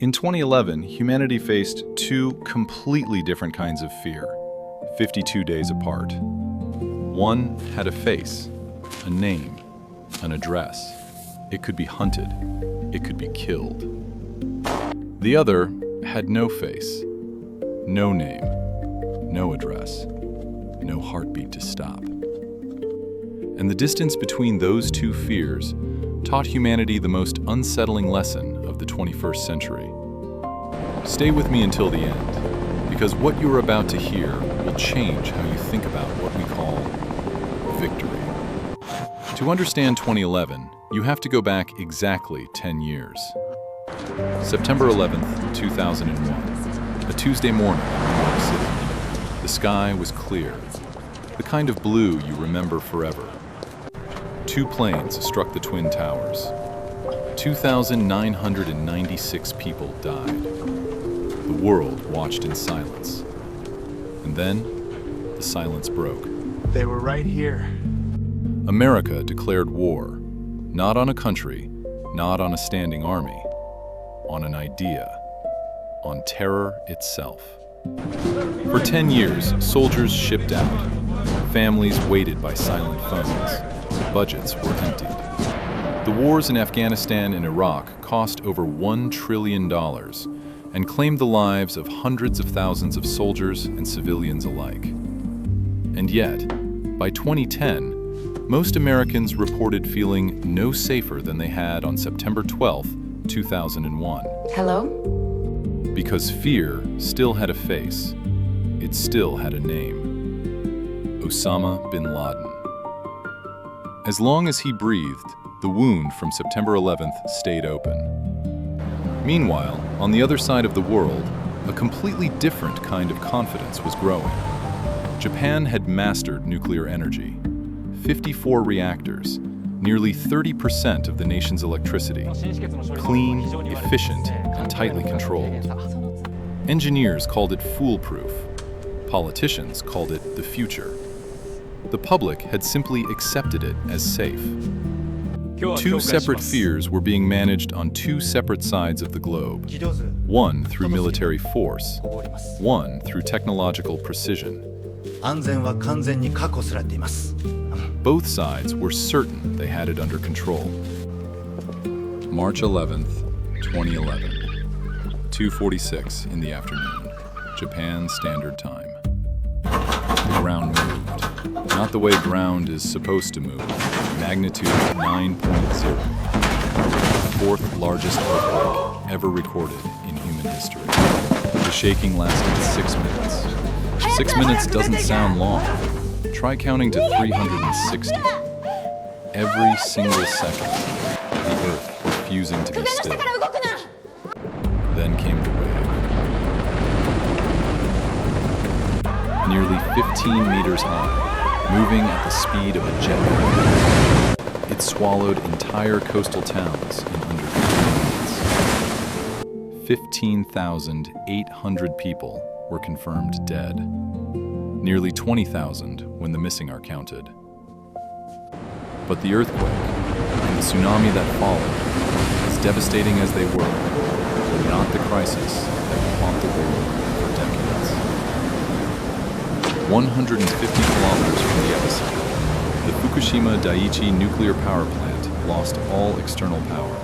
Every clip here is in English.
In 2011, humanity faced two completely different kinds of fear, 52 days apart. One had a face, a name, an address. It could be hunted. It could be killed. The other had no face, no name, no address, no heartbeat to stop. And the distance between those two fears taught humanity the most unsettling lesson of the 21st century. Stay with me until the end, because what you're about to hear will change how you think about what we call victory. To understand 2011, you have to go back exactly 10 years. September 11th, 2001, a Tuesday morning in New York City. The sky was clear, the kind of blue you remember forever. Two planes struck the Twin Towers. 2,996 people died. The world watched in silence. And then, the silence broke. They were right here. America declared war, not on a country, not on a standing army, on an idea, on terror itself. For 10 years, soldiers shipped out. Families waited by silent phones. Budgets were emptied. The wars in Afghanistan and Iraq cost over $1 trillion and claimed the lives of hundreds of thousands of soldiers and civilians alike. And yet, by 2010, most Americans reported feeling no safer than they had on September 12, 2001. Hello? Because fear still had a face. It still had a name. Osama bin Laden. As long as he breathed, the wound from September 11th stayed open. Meanwhile, on the other side of the world, a completely different kind of confidence was growing. Japan had mastered nuclear energy. 54 reactors, nearly 30% of the nation's electricity, clean, efficient, and tightly controlled. Engineers called it foolproof. Politicians called it the future. The public had simply accepted it as safe. Two separate fears were being managed on two separate sides of the globe. One through military force, one through technological precision. Both sides were certain they had it under control. March 11th, 2011, 2:46 in the afternoon, Japan Standard Time. The ground moved. Not the way ground is supposed to move. Magnitude 9.0. The fourth largest earthquake ever recorded in human history. The shaking lasted 6 minutes. 6 minutes doesn't sound long. Try counting to 360. Every single second, the earth refusing to be still. Then came the wave. Nearly 15 meters high, moving at the speed of a jet. It swallowed entire coastal towns in under 15 minutes. 15,800 people were confirmed dead. Nearly 20,000 when the missing are counted. But the earthquake and the tsunami that followed, as devastating as they were not the crisis that would haunt the world for decades. 150 kilometers from the epicenter, the Fukushima Daiichi nuclear power plant lost all external power.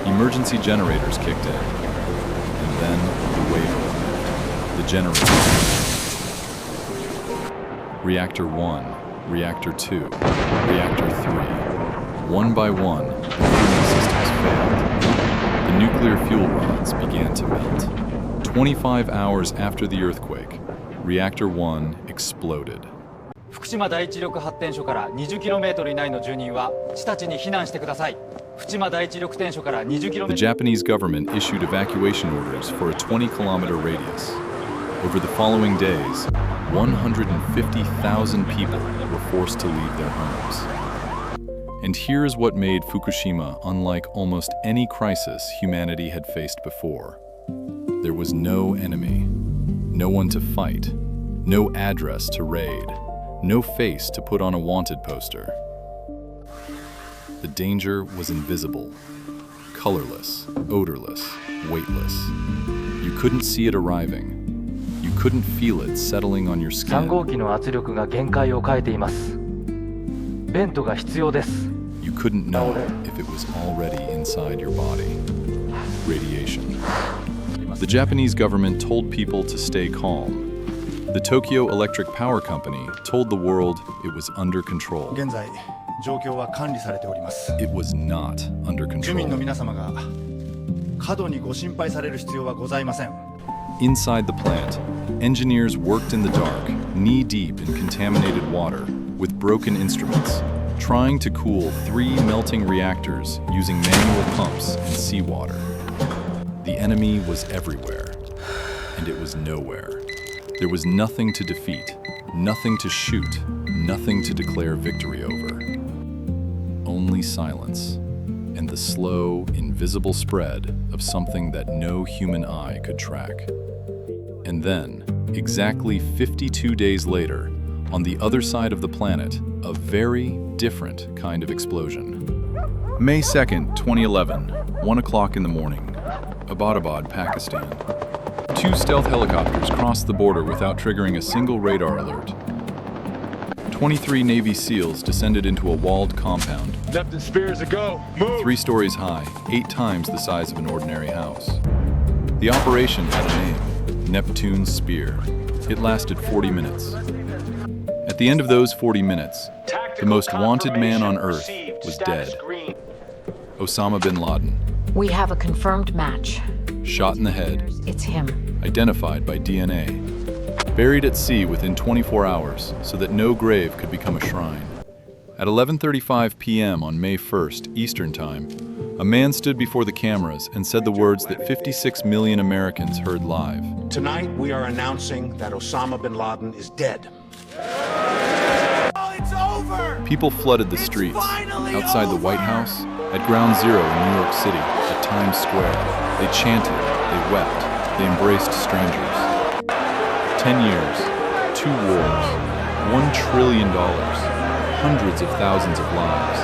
Emergency generators kicked in, and then the wave arrived. The generators. Reactor 1, Reactor 2, Reactor 3. One by one, the cooling systems failed. The nuclear fuel rods began to melt. 25 hours after the earthquake, Reactor 1 exploded. Fukushima Daiichi 力発電所から 20km 以内の住人は地下地に避難してください。Fukushima Daiichi 力電所から 20km. The Japanese government issued evacuation orders for a 20-kilometer radius. Over the following days, 150,000 people were forced to leave their homes. And here's what made Fukushima unlike almost any crisis humanity had faced before. There was no enemy, no one to fight, no address to raid, no face to put on a wanted poster. The danger was invisible, colorless, odorless, weightless. You couldn't see it arriving. You couldn't feel it settling on your 3 号 skin. 機の圧力が限界を変えています。ベントが必要です。 You couldn't know if it was already inside your body. Radiation. The Japanese government told people to stay calm. The Tokyo Electric Power Company told the world it was under control. 現在状況は管理されております。 It was not under 住民の control. 皆様が過度にご心配される必要はございません。 Inside the plant, engineers worked in the dark, knee-deep in contaminated water, with broken instruments, trying to cool 3 melting reactors using manual pumps and seawater. The enemy was everywhere, and it was nowhere. There was nothing to defeat, nothing to shoot, nothing to declare victory over. Only silence, and the slow, invisible spread of something that no human eye could track. And then, exactly 52 days later, on the other side of the planet, a very different kind of explosion. May 2nd, 2011, 1 o'clock in the morning, Abbottabad, Pakistan. 2 stealth helicopters crossed the border without triggering a single radar alert. 23 Navy SEALs descended into a walled compound. Neptune Spears a go. Move. 3 stories high, 8 times the size of an ordinary house. The operation had a name, Neptune's Spear. It lasted 40 minutes. At the end of those 40 minutes, the most wanted man on Earth was dead. Osama bin Laden, We have a confirmed match. shot in the head, It's him. identified by DNA, buried at sea within 24 hours so that no grave could become a shrine. At 11:35 p.m. on May 1st, Eastern Time, a man stood before the cameras and said the words that 56 million Americans heard live. Tonight, we are announcing that Osama bin Laden is dead. People flooded the streets, outside the White House, at Ground Zero in New York City, at Times Square. They chanted, they wept, they embraced strangers. 10 years, 2 wars, $1 trillion, hundreds of thousands of lives.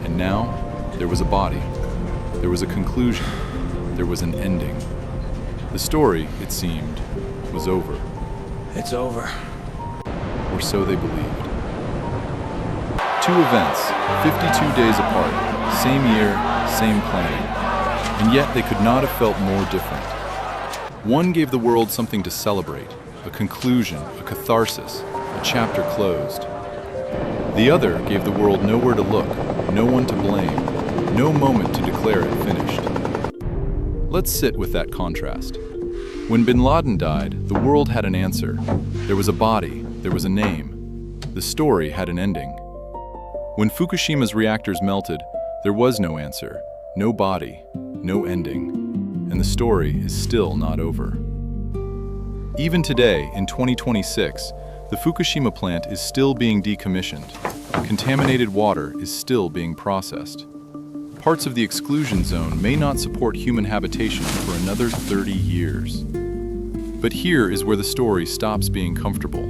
And now, there was a body. There was a conclusion. There was an ending. The story, it seemed, was over. It's over. Or so they believed. 2 events, 52 days apart, same year, same planet. And yet they could not have felt more different. One gave the world something to celebrate, a conclusion, a catharsis, a chapter closed. The other gave the world nowhere to look, no one to blame, no moment to declare it finished. Let's sit with that contrast. When bin Laden died, the world had an answer. There was a body, there was a name. The story had an ending. When Fukushima's reactors melted, there was no answer, no body, no ending. And the story is still not over. Even today, in 2026, the Fukushima plant is still being decommissioned. Contaminated water is still being processed. Parts of the exclusion zone may not support human habitation for another 30 years. But here is where the story stops being comfortable.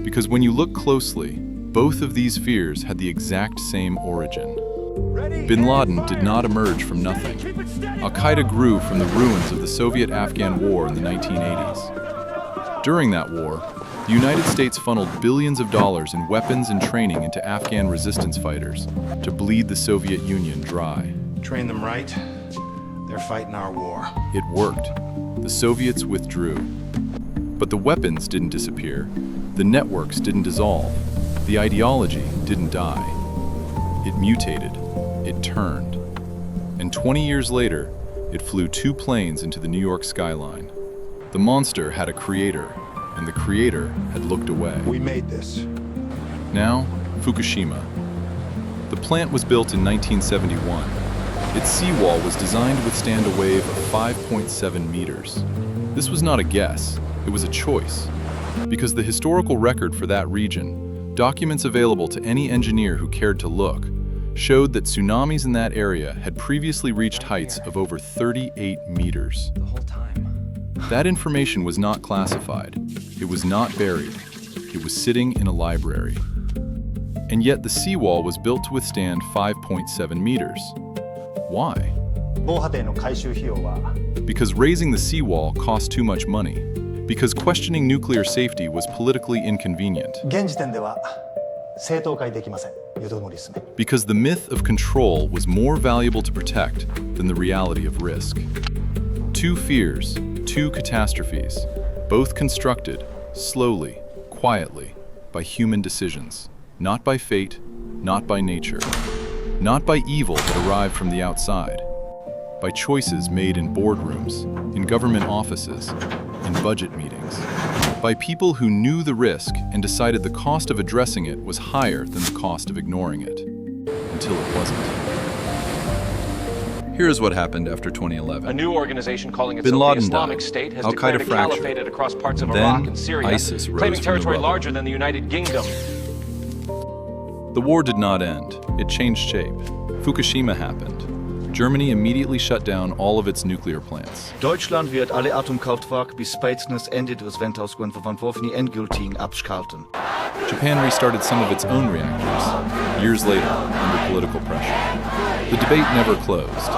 Because when you look closely, both of these fears had the exact same origin. Bin Laden did not emerge from nothing. Al-Qaeda grew from the ruins of the Soviet-Afghan War in the 1980s. During that war, the United States funneled billions of dollars in weapons and training into Afghan resistance fighters to bleed the Soviet Union dry. Train them right, they're fighting our war. It worked. The Soviets withdrew. But the weapons didn't disappear. The networks didn't dissolve. The ideology didn't die. It mutated. It turned. And 20 years later, it flew 2 planes into the New York skyline. The monster had a creator, and the creator had looked away. We made this. Now, Fukushima. The plant was built in 1971. Its seawall was designed to withstand a wave of 5.7 meters. This was not a guess, it was a choice. Because the historical record for that region, documents available to any engineer who cared to look, showed that tsunamis in that area had previously reached heights of over 38 meters. The whole time. That information was not classified. It was not buried. It was sitting in a library. And yet the seawall was built to withstand 5.7 meters. Why? 防波堤の改修費用は because raising the seawall cost too much money, because questioning nuclear safety was politically inconvenient, 現時点では正当化できません。湯通りですね。 because the myth of control was more valuable to protect than the reality of risk. Two fears, two catastrophes, both constructed slowly, quietly, by human decisions, not by fate, not by nature, not by evil that arrived from the outside, by choices made in boardrooms, in government offices, in budget meetings, by people who knew the risk and decided the cost of addressing it was higher than the cost of ignoring it, until it wasn't. Here's what happened after 2011. A new organization calling Bin itself the Laden Islamic died. State has Al-Qaeda declared a fractured. caliphate across parts of Then Iraq and Syria, ISIS rose claiming from the territory rubble. larger than the United Kingdom. The war did not end. It changed shape. Fukushima happened. Germany immediately shut down all of its nuclear plants. Deutschland wird alle Atomkraftwerke bis spätestens Ende des 2025 endgültig abschalten. Japan restarted some of its own reactors, years later, under political pressure. The debate never closed.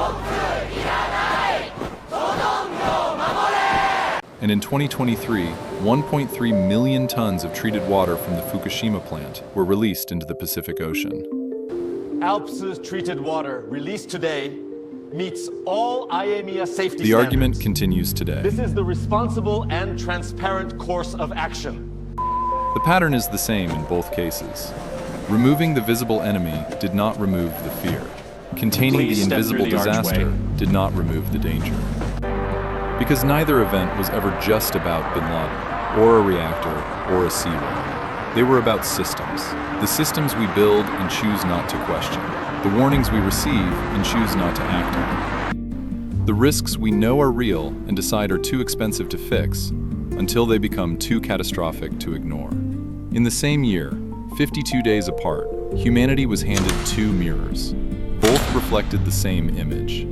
And in 2023, 1.3 million tons of treated water from the Fukushima plant were released into the Pacific Ocean. Alps' treated water released today meets all IAEA safety The argument standards. continues today. This is the responsible and transparent course of action. The pattern is the same in both cases. Removing the visible enemy did not remove the fear. Containing Please the step invisible through the disaster archway. did not remove the danger. Because neither event was ever just about bin Laden, or a reactor, or a seawall. They were about systems. The systems we build and choose not to question. The warnings we receive and choose not to act on. The risks we know are real and decide are too expensive to fix, until they become too catastrophic to ignore. In the same year, 52 days apart, humanity was handed two mirrors. Both reflected the same image.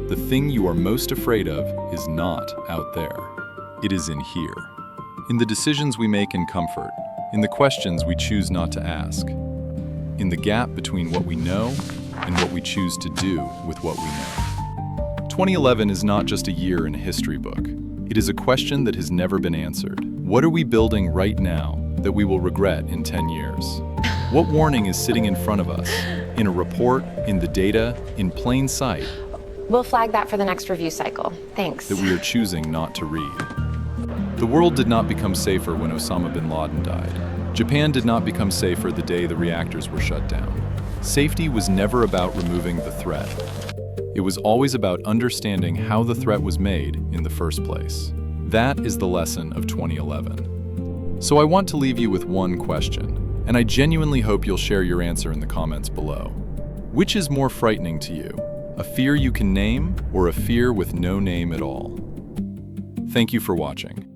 The thing you are most afraid of is not out there. It is in here. In the decisions we make in comfort, in the questions we choose not to ask, in the gap between what we know and what we choose to do with what we know. 2011 is not just a year in a history book. It is a question that has never been answered. What are we building right now that we will regret in 10 years? What warning is sitting in front of us? In a report, in the data, in plain sight, We'll flag that for the next review cycle. Thanks. that we are choosing not to read. The world did not become safer when Osama bin Laden died. Japan did not become safer the day the reactors were shut down. Safety was never about removing the threat. It was always about understanding how the threat was made in the first place. That is the lesson of 2011. So I want to leave you with one question, and I genuinely hope you'll share your answer in the comments below. Which is more frightening to you? A fear you can name, or a fear with no name at all? Thank you for watching.